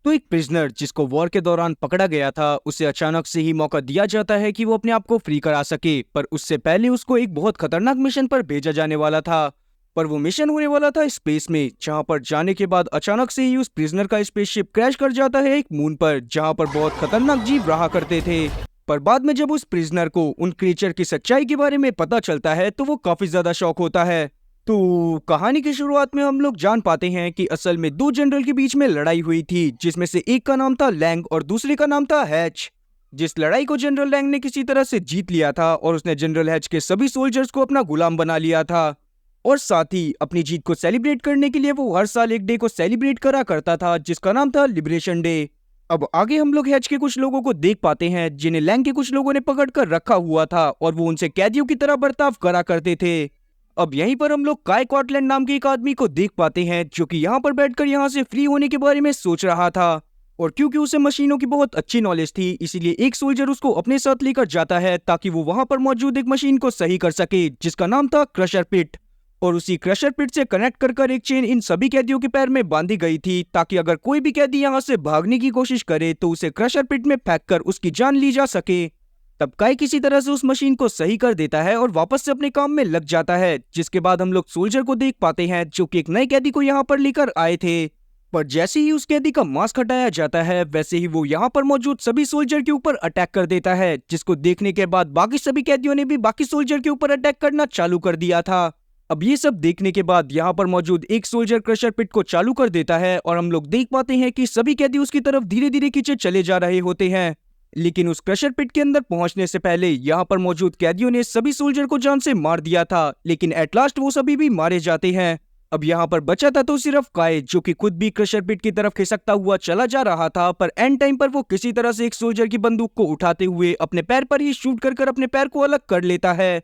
तो एक प्रिजनर जिसको वॉर के दौरान पकड़ा गया था, उसे अचानक से ही मौका दिया जाता है कि वो अपने आप को फ्री करा सके, पर उससे पहले उसको एक बहुत खतरनाक मिशन पर भेजा जाने वाला था। पर वो मिशन होने वाला था स्पेस में, जहां पर जाने के बाद अचानक से ही उस प्रिजनर का स्पेसशिप क्रैश कर जाता है एक मून पर, जहां पर बहुत खतरनाक जीव रहा करते थे। पर बाद में जब उस प्रिजनर को उन क्रिएचर की सच्चाई के बारे में पता चलता है तो वो काफी ज्यादा शॉक होता है। तो कहानी की शुरुआत में हम लोग जान पाते हैं कि असल में दो जनरल के बीच में लड़ाई हुई थी, जिसमें से एक का नाम था लैंग और दूसरे का नाम था हैच। जिस लड़ाई को जनरल लैंग ने किसी तरह से जीत लिया था और उसने जनरल हैच के सभी सोल्जर्स को अपना गुलाम बना लिया था। और साथ ही अपनी जीत को सेलिब्रेट करने के लिए वो हर साल एक डे को सेलिब्रेट करा करता था, जिसका नाम था लिबरेशन डे। अब आगे हम लोग हैच के कुछ लोगों को देख पाते हैं जिन्हें लैंग के कुछ लोगों ने पकड़ कर रखा हुआ था और वो उनसे कैदियों की तरह बर्ताव करा करते थे। अब यहीं पर हम लोग काय कॉटलैंड नाम के एक आदमी को देख पाते हैं जो कि यहाँ पर बैठकर यहाँ से फ्री होने के बारे में सोच रहा था। और क्योंकि उसे मशीनों की बहुत अच्छी नॉलेज थी, इसीलिए एक सोल्जर उसको अपने साथ लेकर जाता है ताकि वो वहां पर मौजूद एक मशीन को सही कर सके, जिसका नाम था क्रशर पिट। और उसी क्रशर पिट से कनेक्ट कर कर एक चेन इन सभी कैदियों के पैर में बांधी गई थी, ताकि अगर कोई भी कैदी यहाँ से भागने की कोशिश करे तो उसे क्रशर पिट में फेंक कर उसकी जान ली जा सके। तब काय किसी तरह से उस मशीन को सही कर देता है और वापस से अपने काम में लग जाता है, जिसके बाद हम लोग सोल्जर को देख पाते हैं जो कि एक नए कैदी को यहाँ पर लेकर आए थे। पर जैसे ही उस कैदी का मास्क हटाया जाता है, वैसे ही वो यहाँ पर मौजूद सभी सोल्जर के ऊपर अटैक कर देता है, जिसको देखने के बाद बाकी सभी कैदियों ने भी बाकी सोल्जर के ऊपर अटैक करना चालू कर दिया था। अब ये सब देखने के बाद यहाँ पर मौजूद एक सोल्जर क्रशर पिट को चालू कर देता है और हम लोग देख पाते हैं कि सभी कैदी उसकी तरफ धीरे धीरे खींचे चले जा रहे होते हैं। लेकिन उस क्रशर पिट के अंदर पहुंचने से पहले यहाँ पर मौजूद कैदियों ने सभी सोल्जर को जान से मार दिया था, लेकिन एट लास्ट वो सभी भी मारे जाते हैं। अब यहाँ पर बचा था तो सिर्फ काय, जो कि खुद भी क्रशर पिट की तरफ खिसकता हुआ चला जा रहा था, पर एंड टाइम पर वो किसी तरह से एक सोल्जर की बंदूक को उठाते हुए अपने पैर पर ही शूट कर कर अपने पैर को अलग कर लेता है।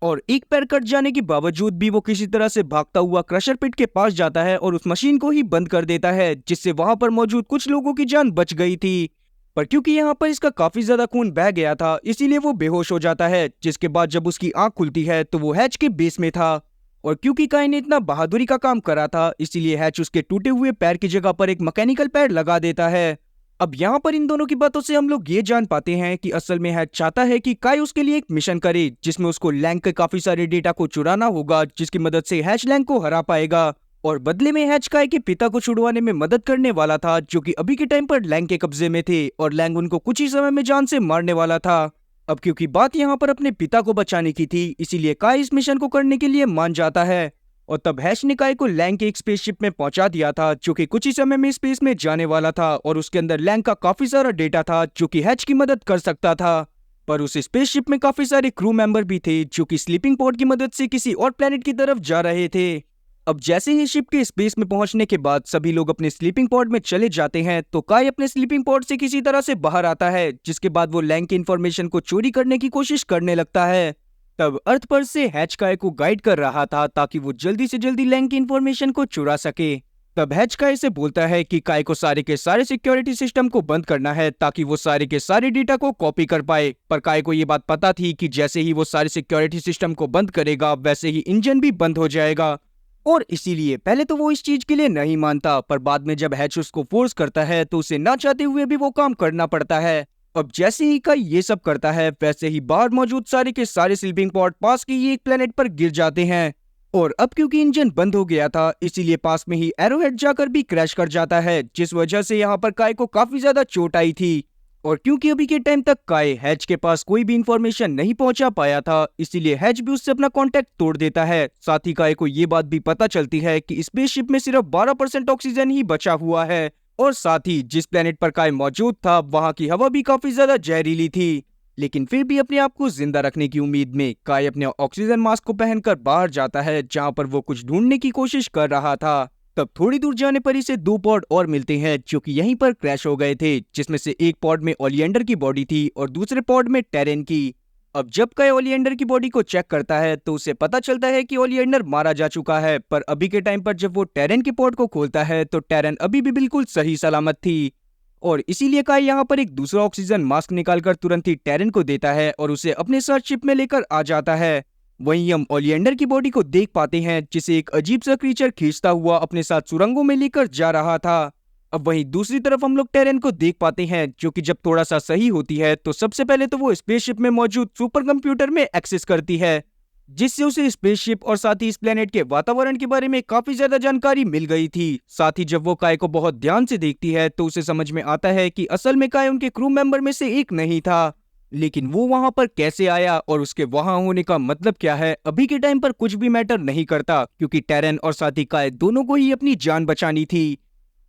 और एक पैर कट जाने के बावजूद भी वो किसी तरह से भागता हुआ क्रशर पिट के पास जाता है और उस मशीन को ही बंद कर देता है, जिससे वहां पर मौजूद कुछ लोगों की जान बच गई थी। पर क्योंकि यहाँ पर इसका काफी ज्यादा खून बह गया था, इसीलिए वो बेहोश हो जाता है, जिसके बाद जब उसकी आंख खुलती है तो वो हैच के बेस में था। और क्योंकि काय ने इतना बहादुरी का काम करा था, इसीलिए हैच उसके टूटे हुए पैर की जगह पर एक मैकेनिकल पैर लगा देता है। अब यहाँ पर इन दोनों की बातों से हम लोग ये जान पाते हैं कि असल में हैच चाहता है कि काय उसके लिए एक मिशन करे, जिसमें उसको लैंग के काफी सारे डेटा को चुराना होगा, जिसकी मदद से हैच लैंग को हरा पाएगा। और बदले में हैच काय के पिता को छुड़वाने में मदद करने वाला था, जो कि अभी के टाइम पर लैंग के कब्जे में थे, और लैंग उनको कुछ ही समय में जान से मारने वाला था। अब क्योंकि बात यहाँ पर अपने पिता को बचाने की थी, इसीलिए काय इस मिशन को करने के लिए मान जाता है। और तब हैच ने काय को लैंग के एक स्पेसशिप में पहुंचा दिया था, जो कि कुछ ही समय में स्पेस में जाने वाला था, और उसके अंदर लैंग का काफी सारा डेटा था जो कि हैच की मदद कर सकता था। पर उस स्पेसशिप में काफी सारे क्रू मेंबर भी थे जो कि स्लीपिंग पॉड की मदद से किसी और प्लेनेट की तरफ जा रहे थे। अब जैसे ही शिप के स्पेस में पहुंचने के बाद सभी लोग अपने स्लीपिंग पॉड में चले जाते हैं, तो काय अपने स्लीपिंग पॉड से किसी तरह से बाहर आता है, जिसके बाद वो लैंग की इंफॉर्मेशन को चोरी करने की कोशिश करने लगता है। तब अर्थ पर से हैच काय को गाइड कर रहा था ताकि वो जल्दी से जल्दी लैंग की इंफॉर्मेशन को चुरा सके। तब हैच काय से बोलता है कि काय को सारे के सारे सिक्योरिटी सिस्टम को बंद करना है ताकि वो सारे के सारे डेटा को कॉपी कर पाए। पर काय को ये बात पता थी कि जैसे ही वो सारे सिक्योरिटी सिस्टम को बंद करेगा, वैसे ही इंजन भी बंद हो जाएगा, और इसीलिए पहले तो वो इस चीज के लिए नहीं मानता, पर बाद में जब हैच उसको फोर्स करता है तो उसे ना चाहते हुए भी वो काम करना पड़ता है। अब जैसे ही काय ये सब करता है, वैसे ही बाहर मौजूद सारे के सारे स्लीपिंग पॉड पास के ही एक प्लेनेट पर गिर जाते हैं। और अब क्योंकि इंजन बंद हो गया था, इसीलिए पास में ही एरोहेड जाकर भी क्रैश कर जाता है, जिस वजह से यहाँ पर काय को काफी ज्यादा चोट आई थी। और क्योंकि अभी के टाइम तक काय हैच के पास कोई भी इंफॉर्मेशन नहीं पहुंचा पाया था, इसीलिए हैच भी उससे अपना कांटेक्ट तोड़ देता है। साथ ही काय को ये बात भी पता चलती है कि स्पेसशिप में सिर्फ 12% ऑक्सीजन ही बचा हुआ है, और साथ ही जिस प्लेनेट पर काय मौजूद था वहां की हवा भी काफी ज्यादा जहरीली थी। लेकिन फिर भी अपने आप को जिंदा रखने की उम्मीद में काय अपने ऑक्सीजन मास्क को पहनकर बाहर जाता है, जहां पर वो कुछ ढूंढने की कोशिश कर रहा था। तब थोड़ी दूर जाने पर इसे दो पॉड और मिलते हैं जो कि यहीं पर क्रैश हो गए थे, जिसमें से एक पॉड में ओलिएंडर की बॉडी थी और दूसरे पॉड में टेरेन की। अब जब काय ओलिएंडर की बॉडी को चेक करता है तो उसे पता चलता है कि ओलिएंडर मारा जा चुका है, पर अभी के टाइम पर जब वो टेरेन के पॉड को खोलता है तो टेरेन अभी भी बिल्कुल सही सलामत थी। और इसीलिए काय यहाँ पर एक दूसरा ऑक्सीजन मास्क निकालकर तुरंत ही टेरेन को देता है और उसे अपने साथ शिप में लेकर आ जाता है। वहीं हम ओलिएंडर की बॉडी को देख पाते हैं, जिसे एक अजीब सा क्रीचर खींचता हुआ अपने साथ सुरंगों में लेकर जा रहा था। अब वहीं दूसरी तरफ हम लोग टेरेन को देख पाते हैं, जो कि जब थोड़ा सा सही होती है तो सबसे पहले तो वो स्पेसशिप में मौजूद सुपर कंप्यूटर में एक्सेस करती है, जिससे उसे स्पेसशिप और साथ ही इस प्लेनेट के वातावरण के बारे में काफी ज्यादा जानकारी मिल गई थी। साथ ही जब वो काय को बहुत ध्यान से देखती है तो उसे समझ में आता है कि असल में काय उनके क्रू मेंबर में से एक नहीं था, लेकिन वो वहां पर कैसे आया और उसके वहां होने का मतलब क्या है अभी के टाइम पर कुछ भी मैटर नहीं करता, क्योंकि टेरेन और साथ ही काय दोनों को ही अपनी जान बचानी थी।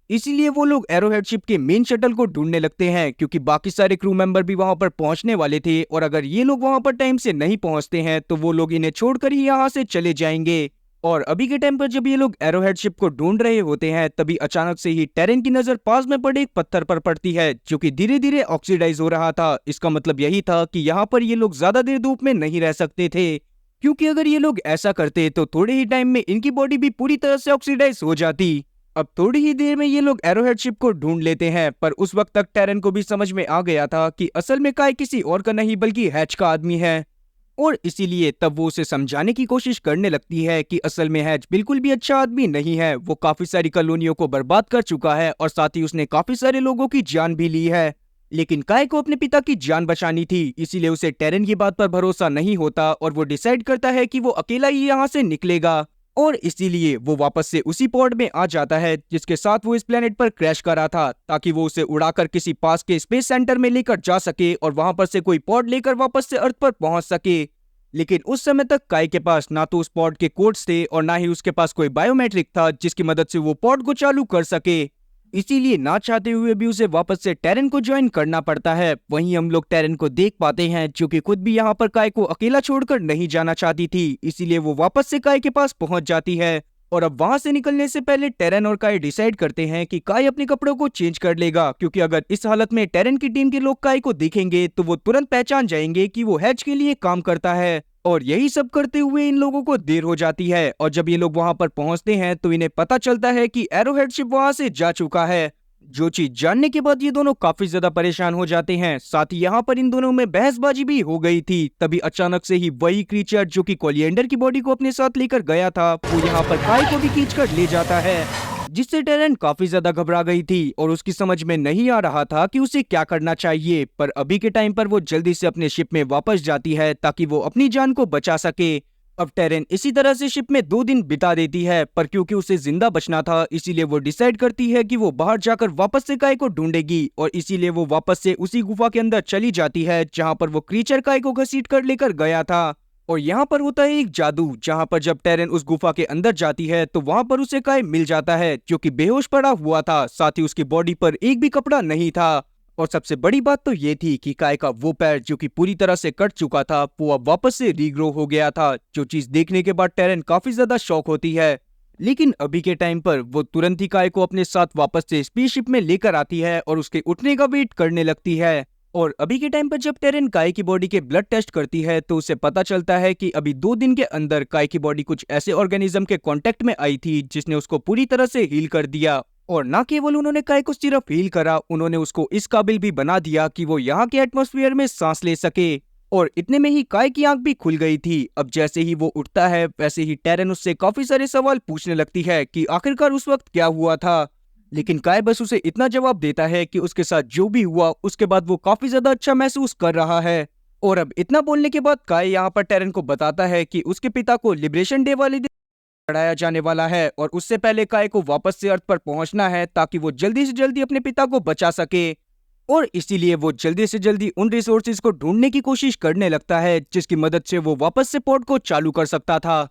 इसीलिए वो लोग एरोहेड शिप के मेन शटल को ढूंढने लगते हैं, क्योंकि बाकी सारे क्रू मेंबर भी वहां पर पहुंचने वाले थे और अगर ये लोग वहां पर टाइम से नहीं पहुंचते हैं तो वो लोग इन्हें छोड़कर ही यहाँ से चले जाएंगे। और अभी के टाइम पर जब ये लोग एरोहेड शिप को ढूंढ रहे होते हैं तभी अचानक से ही टेरेन की नजर पास में पड़े एक पत्थर पर पड़ती है, जो कि धीरे धीरे ऑक्सीडाइज हो रहा था। इसका मतलब यही था कि यहाँ पर ये लोग ज्यादा देर धूप में नहीं रह सकते थे, क्योंकि अगर ये लोग ऐसा करते तो थोड़े ही टाइम में इनकी बॉडी भी पूरी तरह से ऑक्सीडाइज हो जाती। अब थोड़ी ही देर में ये लोग एरोहेड शिप को ढूंढ लेते हैं, पर उस वक्त तक टेरेन को भी समझ में आ गया था कि असल में काय किसी और का नहीं बल्कि हैच का आदमी है, और इसीलिए तब वो उसे समझाने की कोशिश करने लगती है कि असल में हैच बिल्कुल भी अच्छा आदमी नहीं है। वो काफी सारी कॉलोनियों को बर्बाद कर चुका है और साथ ही उसने काफी सारे लोगों की जान भी ली है, लेकिन काय को अपने पिता की जान बचानी थी, इसीलिए उसे टेरेन की बात पर भरोसा नहीं होता और वो डिसाइड करता है कि वो अकेला ही यहाँ से निकलेगा। और इसीलिए वो वापस से उसी पॉड में आ जाता है जिसके साथ वो इस प्लेनेट पर क्रैश करा था, ताकि वो उसे उड़ाकर किसी पास के स्पेस सेंटर में लेकर जा सके और वहां पर से कोई पॉड लेकर वापस से अर्थ पर पहुंच सके। लेकिन उस समय तक काय के पास ना तो उस पॉड के कोड्स थे और ना ही उसके पास कोई बायोमेट्रिक था जिसकी मदद से वो पॉड को चालू कर सके। इसीलिए ना चाहते हुए भी उसे वापस से टेरेन को ज्वाइन करना पड़ता है। वहीं हम लोग टेरेन को देख पाते हैं, जो कि खुद भी यहाँ पर काय को अकेला छोड़कर नहीं जाना चाहती थी, इसीलिए वो वापस से काय के पास पहुंच जाती है। और अब वहां से निकलने से पहले टेरेन और काय डिसाइड करते हैं कि काय अपने कपड़ों को चेंज कर लेगा, क्योंकि अगर इस हालत में टेरेन की टीम के लोग काय को देखेंगे तो वो तुरंत पहचान जाएंगे कि वो हैच के लिए काम करता है। और यही सब करते हुए इन लोगों को देर हो जाती है, और जब ये लोग वहां पर पहुंचते हैं तो इन्हें पता चलता है कि एरोहेड शिप वहां से जा चुका है। जो चीज जानने के बाद ये दोनों काफी ज्यादा परेशान हो जाते हैं। साथ ही यहाँ पर इन दोनों में बहसबाजी भी हो गई थी। तभी अचानक से ही वही क्रीचर जो कि कोलिएंडर की बॉडी को अपने साथ लेकर गया था, वो यहाँ पर काय को भी खींचकर ले जाता है, जिससे टेरेन काफी ज्यादा घबरा गई थी और उसकी समझ में नहीं आ रहा था कि उसे क्या करना चाहिए। पर अभी के टाइम पर वो जल्दी से अपने शिप में वापस जाती है ताकि वो अपनी जान को बचा सके। अब टेरेन इसी तरह से शिप में 2 दिन बिता देती है, पर क्योंकि उसे जिंदा बचना था इसीलिए वो डिसाइड करती है कि वो बाहर जाकर वापस से काय को ढूंढेगी, और इसीलिए वो वापस से उसी गुफा के अंदर चली जाती है जहां पर वो क्रीचर काय को घसीट कर लेकर गया था। और यहाँ पर होता है एक जादू, जहाँ पर जब टेरेन उस गुफा के अंदर जाती है तो वहां पर उसे काय मिल जाता है, जो कि बेहोश पड़ा हुआ था। साथ ही उसकी बॉडी पर एक भी कपड़ा नहीं था। और सबसे बड़ी बात तो ये थी कि काय का वो पैर जो कि पूरी तरह से कट चुका था वो अब वापस से रीग्रो हो गया था, जो चीज देखने के बाद टेरेन काफी ज्यादा शॉक होती है। लेकिन अभी के टाइम पर वो तुरंत ही काय को अपने साथ वापस से स्पेसशिप में लेकर आती है और उसके उठने का वेट करने लगती है। और अभी के टाइम पर जब टेरेन काय की बॉडी के ब्लड टेस्ट करती है तो उसे पता चलता है कि अभी 2 दिन के अंदर काय की बॉडी कुछ ऐसे ऑर्गेनिज्म के कांटेक्ट में आई थी जिसने उसको पूरी तरह से हील कर दिया। और ना केवल उन्होंने काय को सिर्फ हील करा, उन्होंने उसको इस काबिल भी बना दिया कि वो यहाँ के एटमॉस्फेयर में सांस ले सके। और इतने में ही काय की आंख भी खुल गई थी। अब जैसे ही वो उठता है वैसे ही टेरेन उससे काफी सारे सवाल पूछने लगती है कि आखिरकार उस वक्त क्या हुआ था, लेकिन काय बस उसे इतना जवाब देता है कि उसके साथ जो भी हुआ उसके बाद वो काफी ज्यादा अच्छा महसूस कर रहा है। और अब इतना बोलने के बाद काय यहाँ पर टेरेन को बताता है कि उसके पिता को लिबरेशन डे वाले दिन चढ़ाया जाने वाला है और उससे पहले काय को वापस से अर्थ पर पहुंचना है ताकि वो जल्दी से जल्दी अपने पिता को बचा सके। और इसीलिए वो जल्दी से जल्दी उन रिसोर्सेज को ढूंढने की कोशिश करने लगता है जिसकी मदद से वो वापस से पोर्ट को चालू कर सकता था।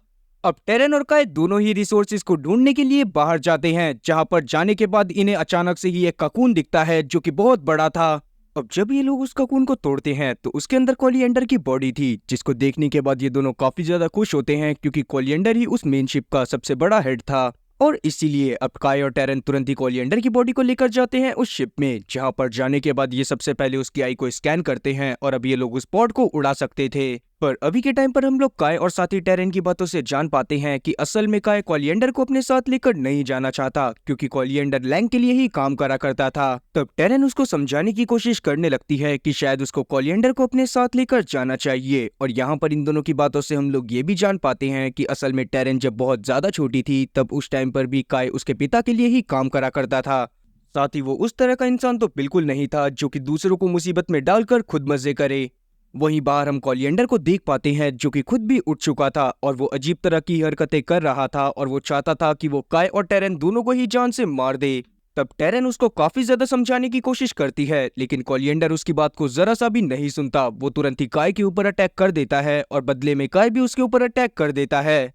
अब टेरेन और काय दोनों ही रिसोर्सेज को ढूंढने के लिए बाहर जाते हैं, जहां पर जाने के बाद इन्हें अचानक से ही एक ककून दिखता है जो कि बहुत बड़ा था। अब जब ये लोग उस ककून को तोड़ते हैं तो उसके अंदर कोलिएंडर की बॉडी थी, जिसको देखने के बाद ये दोनों काफी ज्यादा खुश होते हैं क्योंकि कोलिएंडर ही उस मेन शिप का सबसे बड़ा हेड था। और इसीलिए अब काय और टेरेन तुरंत ही कोलिएंडर की बॉडी को लेकर जाते हैं उस शिप में, जहां पर जाने के बाद ये सबसे पहले उसकी आई को स्कैन करते हैं और अब ये लोग उस पॉड को उड़ा सकते थे। पर अभी के टाइम पर हम लोग काय और साथी टेरेन की बातों से जान पाते हैं कि असल में काय कोलिएंडर को अपने साथ लेकर नहीं जाना चाहता, क्योंकि कोलिएंडर लैंग के लिए ही काम करा करता था। तब टेरेन उसको समझाने की कोशिश करने लगती है कि शायद उसको कोलिएंडर को अपने साथ लेकर जाना चाहिए। और यहाँ पर इन दोनों की बातों से हम लोग ये भी जान पाते हैं कि असल में टेरेन जब बहुत ज्यादा छोटी थी तब उस टाइम पर भी काय उसके पिता के लिए ही काम करा करता था। साथ ही वो उस तरह का इंसान तो बिल्कुल नहीं था जो कि दूसरों को मुसीबत में डालकर खुद मजे करे। वहीं बाहर हम कोलिएंडर को देख पाते हैं जो कि खुद भी उठ चुका था और वो अजीब तरह की हरकतें कर रहा था और वो चाहता था कि वो काय और टेरेन दोनों को ही जान से मार दे। तब टेरेन उसको काफी ज्यादा समझाने की कोशिश करती है, लेकिन कोलिएंडर उसकी बात को जरा सा भी नहीं सुनता। वो तुरंत ही काय के ऊपर अटैक कर देता है और बदले में काय भी उसके ऊपर अटैक कर देता है।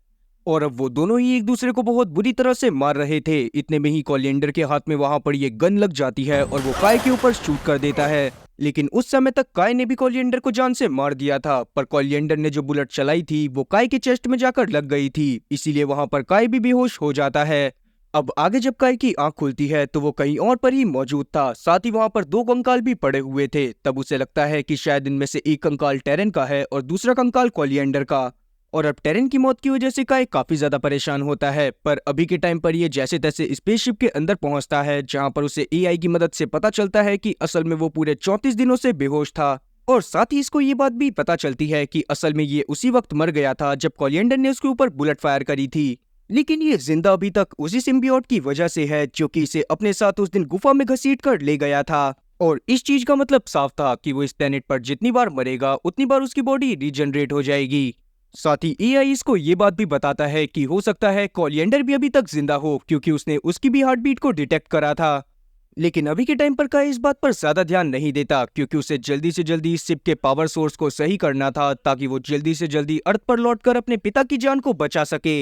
और अब वो दोनों ही एक दूसरे को बहुत बुरी तरह से मार रहे थे। इतने में ही कोलिएंडर के हाथ में वहां पर ये गन लग जाती है और वो काय के ऊपर शूट कर देता है। लेकिन उस समय तक काय ने भी कोलिएंडर को जान से मार दिया था, पर कोलिएंडर ने जो बुलेट चलाई थी वो काय के चेस्ट में जाकर लग गई थी, इसीलिए वहां पर काय भी बेहोश हो जाता है। अब आगे जब काय की आंख खुलती है तो वो कहीं और पर ही मौजूद था, साथ ही वहां पर दो कंकाल भी पड़े हुए थे। तब उसे लगता है कि शायद इनमें से एक कंकाल टेरेन का है और दूसरा कंकाल कोलिएंडर का। और अब टेरेन की मौत की वजह से काय काफी ज्यादा परेशान होता है, पर अभी के टाइम पर ये जैसे तैसे स्पेसशिप के अंदर पहुंचता है, जहां पर उसे एआई की मदद से पता चलता है कि असल में वो पूरे 34 दिनों से बेहोश था। और साथ ही इसको ये बात भी पता चलती है कि असल में ये उसी वक्त मर गया था जब कोलिएंडर ने उसके ऊपर बुलेट फायर करी थी। लेकिन ये जिंदा अभी तक उसी सिम्बियोट की वजह से है जो कि इसे अपने साथ उस दिन गुफा में घसीट कर ले गया था। और इस चीज का मतलब साफ था कि वो इस प्लेनेट पर जितनी बार मरेगा उतनी बार उसकी बॉडी रीजनरेट हो जाएगी। साथ ही एआई इसको ये बात भी बताता है कि हो सकता है कोलिएंडर भी अभी तक जिंदा हो, क्योंकि उसने उसकी भी हार्ट बीट को डिटेक्ट करा था। लेकिन अभी के टाइम पर काय इस बात पर ज्यादा ध्यान नहीं देता, क्योंकि उसे जल्दी से जल्दी इस शिप के पावर सोर्स को सही करना था ताकि वो जल्दी से जल्दी अर्थ पर लौटकर अपने पिता की जान को बचा सके।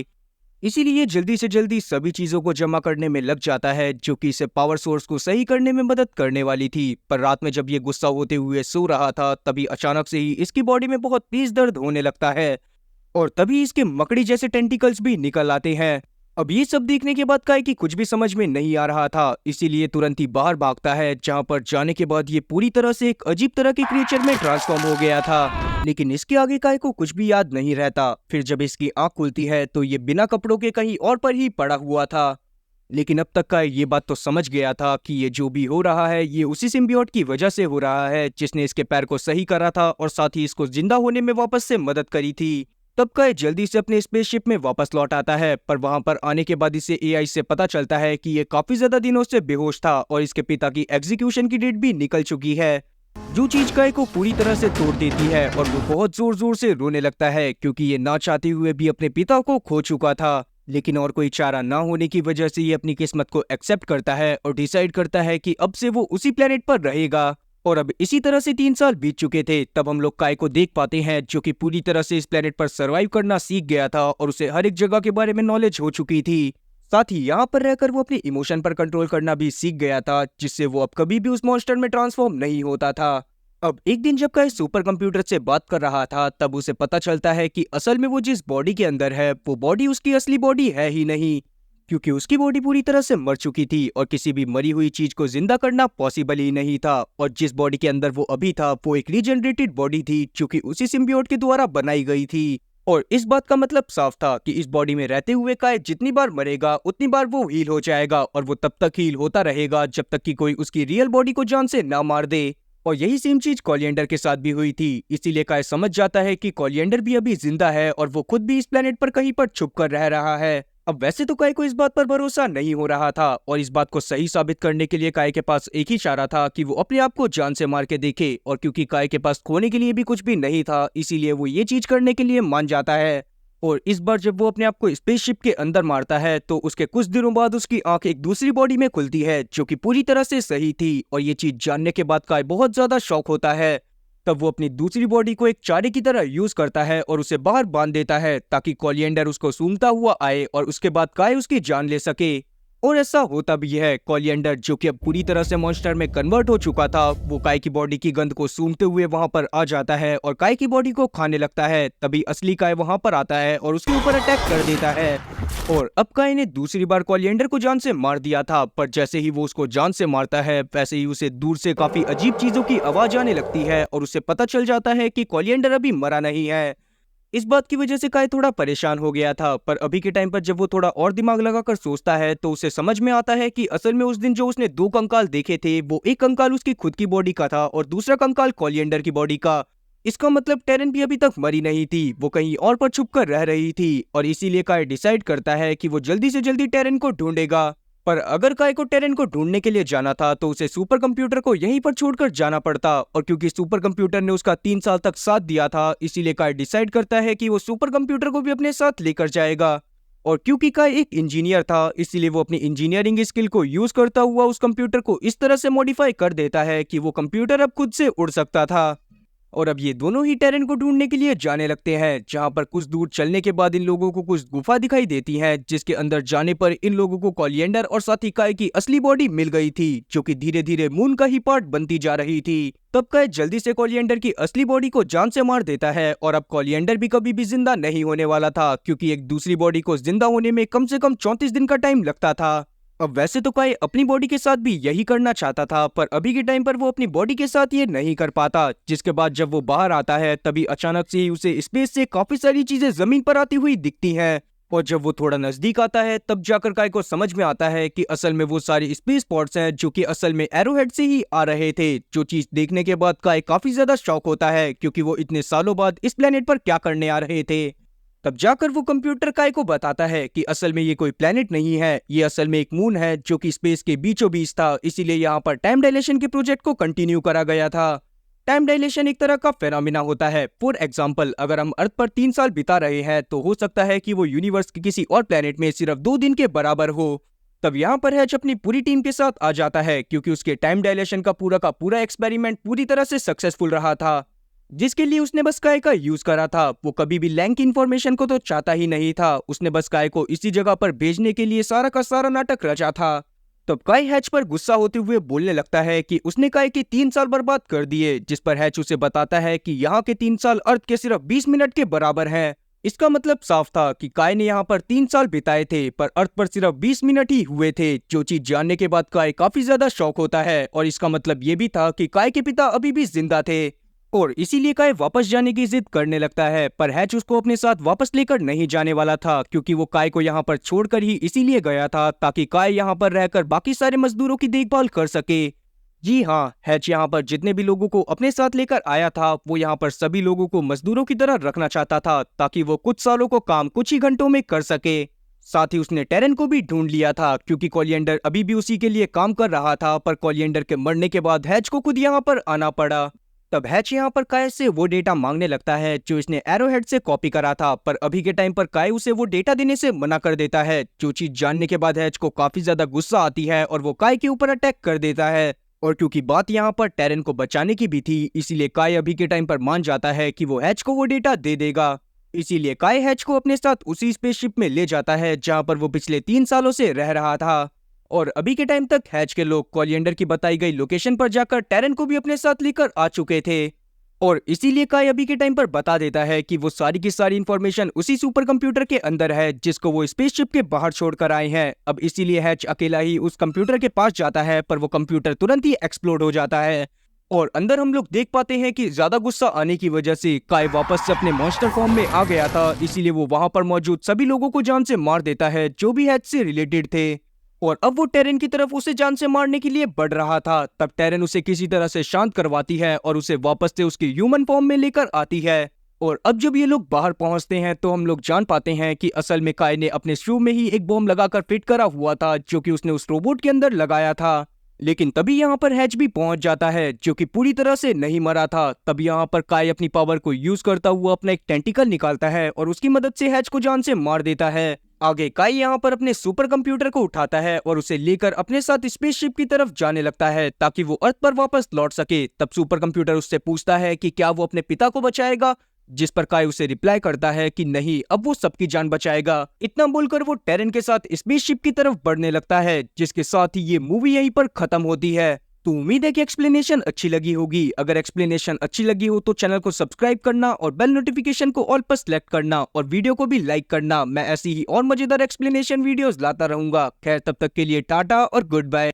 इसीलिए जल्दी से जल्दी सभी चीजों को जमा करने में लग जाता है जो कि इसे पावर सोर्स को सही करने में मदद करने वाली थी। पर रात में जब ये गुस्सा होते हुए सो रहा था तभी अचानक से ही इसकी बॉडी में बहुत तेज दर्द होने लगता है और तभी इसके मकड़ी जैसे टेंटिकल्स भी निकल आते हैं। अब ये सब देखने के बाद काय की कुछ भी समझ में नहीं आ रहा था, इसीलिए तुरंत ही बाहर भागता है, जहां पर जाने के बाद ये पूरी तरह से एक अजीब तरह के क्रिएचर में ट्रांसफॉर्म हो गया था। लेकिन इसके आगे काय को कुछ भी याद नहीं रहता। फिर जब इसकी आंख खुलती है तो ये बिना कपड़ों के कहीं और पर ही पड़ा हुआ था। लेकिन अब तक काय ये बात तो समझ गया था कि ये जो भी हो रहा है ये उसी सिम्बियोट की वजह से हो रहा है जिसने इसके पैर को सही करा था और साथ ही इसको जिंदा होने में वापस से मदद करी थी। तब काय जल्दी से अपने स्पेसशिप में वापस लौट आता है, पर वहां पर आने के बाद इसे एआई से पता चलता है कि ये काफी ज्यादा दिनों से बेहोश था और इसके पिता की एग्जीक्यूशन की डेट भी निकल चुकी है, जो चीज काय को पूरी तरह से तोड़ देती है। और वो बहुत जोर जोर से रोने लगता है, क्योंकि ये ना चाहते हुए भी अपने पिता को खो चुका था। लेकिन और कोई चारा ना होने की वजह से ये अपनी किस्मत को एक्सेप्ट करता है और डिसाइड करता है कि अब से वो उसी प्लेनेट पर रहेगा। और अब इसी तरह से 3 साल बीत चुके थे, तब हम लोग काय को देख पाते हैं जो कि पूरी तरह से इस प्लेनेट पर सरवाइव करना सीख गया था और उसे हर एक जगह के बारे में नॉलेज हो चुकी थी। साथ ही यहाँ पर रहकर वो अपने इमोशन पर कंट्रोल करना भी सीख गया था, जिससे वो अब कभी भी उस मॉन्स्टर में ट्रांसफॉर्म नहीं होता था। अब एक दिन जब काय सुपर कंप्यूटर से बात कर रहा था तब उसे पता चलता है कि असल में वो जिस बॉडी के अंदर है वो बॉडी उसकी असली बॉडी है ही नहीं, क्योंकि उसकी बॉडी पूरी तरह से मर चुकी थी और किसी भी मरी हुई चीज को जिंदा करना पॉसिबल ही नहीं था। और जिस बॉडी के अंदर वो अभी था वो एक रीजनरेटेड बॉडी थी जो कि उसी सिम्बियोट के द्वारा बनाई गई थी। और इस बात का मतलब साफ था कि इस बॉडी में रहते हुए काय जितनी बार मरेगा उतनी बार वो हील हो जाएगा और वो तब तक हील होता रहेगा जब तक कि कोई उसकी रियल बॉडी को जान से ना मार दे। और यही सेम चीज कोलिएंडर के साथ भी हुई थी, इसीलिए काय समझ जाता है कि कोलिएंडर भी अभी जिंदा है और वो खुद भी इस प्लेनेट पर कहीं पर छुप कर रह रहा है। अब वैसे तो काय को इस बात पर भरोसा नहीं हो रहा था और इस बात को सही साबित करने के लिए काय के पास एक ही इशारा था कि वो अपने आप को जान से मार के देखे। और क्योंकि काय के पास खोने के लिए भी कुछ भी नहीं था, इसीलिए वो ये चीज करने के लिए मान जाता है। और इस बार जब वो अपने आप को स्पेसशिप के अंदर मारता है तो उसके कुछ दिनों बाद उसकी आंख एक दूसरी बॉडी में खुलती है जो कि पूरी तरह से सही थी। और ये चीज जानने के बाद काय बहुत ज्यादा शॉक होता है। तब वो अपनी दूसरी बॉडी को एक चारे की तरह यूज करता है और उसे बाहर बांध देता है ताकि कोलिएंडर उसको सूंघता हुआ आए और उसके बाद काय उसकी जान ले सके। और ऐसा होता भी है। कोलिएंडर जो कि अब पूरी तरह से मॉन्स्टर में कन्वर्ट हो चुका था, वो काय की बॉडी की गंध को सूंघते हुए वहां पर आ जाता है और काय की बॉडी को खाने लगता है। तभी असली काय वहां पर आता है और उसके ऊपर अटैक कर देता है। और अब काय ने दूसरी बार कोलिएंडर को जान से मार दिया था, पर जैसे ही वो उसको जान से मारता है वैसे ही उसे दूर से काफी अजीब चीजों की आवाज आने लगती है और उसे पता चल जाता है कि कोलिएंडर अभी मरा नहीं है। इस बात की वजह से काय थोड़ा परेशान हो गया था, पर अभी के टाइम पर जब वो थोड़ा और दिमाग लगाकर सोचता है तो उसे समझ में आता है कि असल में उस दिन जो उसने 2 कंकाल देखे थे वो एक कंकाल उसकी खुद की बॉडी का था और दूसरा कंकाल कोलिएंडर की बॉडी का। इसका मतलब टेरेन भी अभी तक मरी नहीं थी, वो कहीं और पर छुप कर रह रही थी। और इसीलिए काय डिसाइड करता है कि वो जल्दी से जल्दी टेरेन को ढूंढेगा। पर अगर काय को टेरेन को ढूंढने के लिए जाना था तो उसे सुपर कंप्यूटर को यहीं पर छोड़कर जाना पड़ता, और क्योंकि सुपर कंप्यूटर ने उसका 3 साल तक साथ दिया था, इसीलिए काय डिसाइड करता है कि वो सुपर कंप्यूटर को भी अपने साथ लेकर जाएगा। और क्योंकि काय एक इंजीनियर था, इसीलिए वो अपनी इंजीनियरिंग स्किल को यूज करता हुआ उस कंप्यूटर को इस तरह से मॉडिफाई कर देता है कि वो कंप्यूटर अब खुद से उड़ सकता था। और अब ये दोनों ही टेरेन को ढूंढने के लिए जाने लगते हैं, जहां पर कुछ दूर चलने के बाद इन लोगों को कुछ गुफा दिखाई देती है, जिसके अंदर जाने पर इन लोगों को कोलिएंडर और साथ ही काय की असली बॉडी मिल गई थी, जो कि धीरे धीरे मून का ही पार्ट बनती जा रही थी। तब काय जल्दी से कोलिएंडर की असली बॉडी को जान से मार देता है, और अब कोलिएंडर भी कभी भी जिंदा नहीं होने वाला था, क्योंकि एक दूसरी बॉडी को जिंदा होने में कम से कम 34 दिन का टाइम लगता था। अब वैसे तो काय अपनी बॉडी के साथ भी यही करना चाहता था, पर अभी के टाइम पर वो अपनी बॉडी के साथ ये नहीं कर पाता, जिसके बाद जब वो बाहर आता है तभी अचानक से ही उसे स्पेस से काफी सारी चीजें जमीन पर आती हुई दिखती हैं। और जब वो थोड़ा नजदीक आता है तब जाकर काय को समझ में आता है कि असल में वो सारी स्पेस पॉड्स हैं, जो कि असल में एरोहेड से ही आ रहे थे। जो चीज देखने के बाद काय काफी ज्यादा शॉक होता है, क्योंकि वो इतने सालों बाद इस प्लेनेट पर क्या करने आ रहे थे। तब जाकर वो कंप्यूटर काय को बताता है कि असल में ये कोई प्लेनेट नहीं है, ये असल में एक मून है, जो कि स्पेस के बीचों बीच था, इसीलिए यहाँ पर टाइम डायलेशन के प्रोजेक्ट को कंटिन्यू करा गया था। टाइम डायलेशन एक तरह का फेनोमेना होता है। फॉर एग्जांपल, अगर हम अर्थ पर 3 साल बिता रहे हैं तो हो सकता है कि वो यूनिवर्स के किसी और प्लेनेट में सिर्फ 2 दिन के बराबर हो। तब यहाँ पर हैच अपनी पूरी टीम के साथ आ जाता है, क्योंकि उसके टाइम डायलेशन का पूरा एक्सपेरिमेंट पूरी तरह से सक्सेसफुल रहा था, जिसके लिए उसने बस काय का यूज करा था। वो कभी भी लैंग की इंफॉर्मेशन को तो चाहता ही नहीं था, उसने बस काय को इसी जगह पर भेजने के लिए सारा का सारा नाटक रचा था। तब काय हैच पर गुस्सा होते हुए बोलने लगता है कि उसने काय के 3 साल बर्बाद कर दिए, जिस पर हैच उसे बताता है कि यहाँ के 3 साल अर्थ के सिर्फ 20 मिनट के बराबर हैं। इसका मतलब साफ था कि काय ने यहाँ पर 3 साल बिताए थे, पर अर्थ पर सिर्फ 20 मिनट ही हुए थे। जो चीज जानने के बाद काय काफी ज्यादा शॉक होता है, और इसका मतलब ये भी था कि काय के पिता अभी भी जिंदा थे, और इसीलिए काय वापस जाने की जिद करने लगता है। पर हैच उसको अपने साथ वापस लेकर नहीं जाने वाला था, क्योंकि वो काय को यहाँ पर छोड़कर ही इसीलिए गया था ताकि काय यहाँ पर रहकर बाकी सारे मजदूरों की देखभाल कर सके। जी हाँ, हैच यहाँ पर जितने भी लोगों को अपने साथ लेकर आया था, वो यहाँ पर सभी लोगों को मजदूरों की तरह रखना चाहता था, ताकि वो कुछ सालों को काम कुछ ही घंटों में कर सके। साथ ही उसने टेरेन को भी ढूंढ लिया था, क्योंकि कोलिएंडर अभी भी उसी के लिए काम कर रहा था। पर कोलिएंडर के मरने के बाद हैच को खुद यहाँ पर आना पड़ा। तब हैच यहाँ पर काय से वो डेटा मांगने लगता है जो इसने एरोहेड से कॉपी करा था, पर अभी के टाइम पर काय उसे वो डेटा देने से मना कर देता है। जो चीज जानने के बाद हैच को काफी ज्यादा गुस्सा आती है, और वो काय के ऊपर अटैक कर देता है। और क्योंकि बात यहाँ पर टेरेन को बचाने की भी थी, इसीलिए काय अभी के टाइम पर मान जाता है कि वो हैच को वो डेटा दे देगा। इसीलिए काय हैच को अपने साथ उसी स्पेसशिप में ले जाता है जहां पर वो पिछले 3 सालों से रह रहा था। और अभी के टाइम तक हैच के लोग कोलिएंडर की बताई गई लोकेशन पर जाकर टेरेन को भी अपने साथ लेकर आ चुके थे, और इसीलिए काय अभी के टाइम पर बता देता है कि वो सारी की सारी इंफॉर्मेशन उसी सुपर कंप्यूटर के अंदर है, जिसको वो स्पेसशिप के बाहर छोड़कर आए हैं। अब इसीलिए हैच अकेला ही उस कंप्यूटर के पास जाता है, पर वो कंप्यूटर तुरंत ही एक्सप्लोड हो जाता है, और अंदर हम लोग देख पाते हैं कि ज्यादा गुस्सा आने की वजह से काय वापस से अपने मॉन्स्टर फॉर्म में आ गया था। इसीलिए वो वहां पर मौजूद सभी लोगों को जान से मार देता है जो भी हैच से रिलेटेड थे, और अब वो टेरेन की तरफ उसे जान से मारने के लिए बढ़ रहा था। तब टेरेन उसे किसी तरह से शांत करवाती है और उसे वापस से उसकी ह्यूमन फॉर्म में लेकर आती है। और अब जब ये लोग बाहर पहुंचते हैं तो हम लोग जान पाते हैं कि असल में काय ने अपने शू में ही एक बॉम्ब लगाकर फिट करा हुआ था, जो कि उसने उस रोबोट के अंदर लगाया था। लेकिन तभी यहाँ पर हैच भी पहुंच जाता है, जो कि पूरी तरह से नहीं मरा था। तब यहाँ पर काय अपनी पावर को यूज करता हुआ अपना एक टेंटिकल निकालता है और उसकी मदद से हैच को जान से मार देता है। आगे काय यहाँ पर अपने सुपर कंप्यूटर को उठाता है और उसे लेकर अपने साथ स्पेसशिप की तरफ जाने लगता है, ताकि वो अर्थ पर वापस लौट सके। तब सुपर कंप्यूटर उससे पूछता है कि क्या वो अपने पिता को बचाएगा, जिस पर काय उसे रिप्लाई करता है कि नहीं, अब वो सबकी जान बचाएगा। इतना बोलकर वो टेरेन के साथ स्पेसशिप की तरफ बढ़ने लगता है, जिसके साथ ही ये मूवी यहीं पर खत्म होती है। तो उम्मीद है कि एक्सप्लेनेशन अच्छी लगी होगी। अगर एक्सप्लेनेशन अच्छी लगी हो तो चैनल को सब्सक्राइब करना और बेल नोटिफिकेशन को ऑल पर सेलेक्ट करना और वीडियो को भी लाइक करना। मैं ऐसी ही और मजेदार एक्सप्लेनेशन वीडियोस लाता रहूंगा। खैर, तब तक के लिए टाटा और गुड बाय।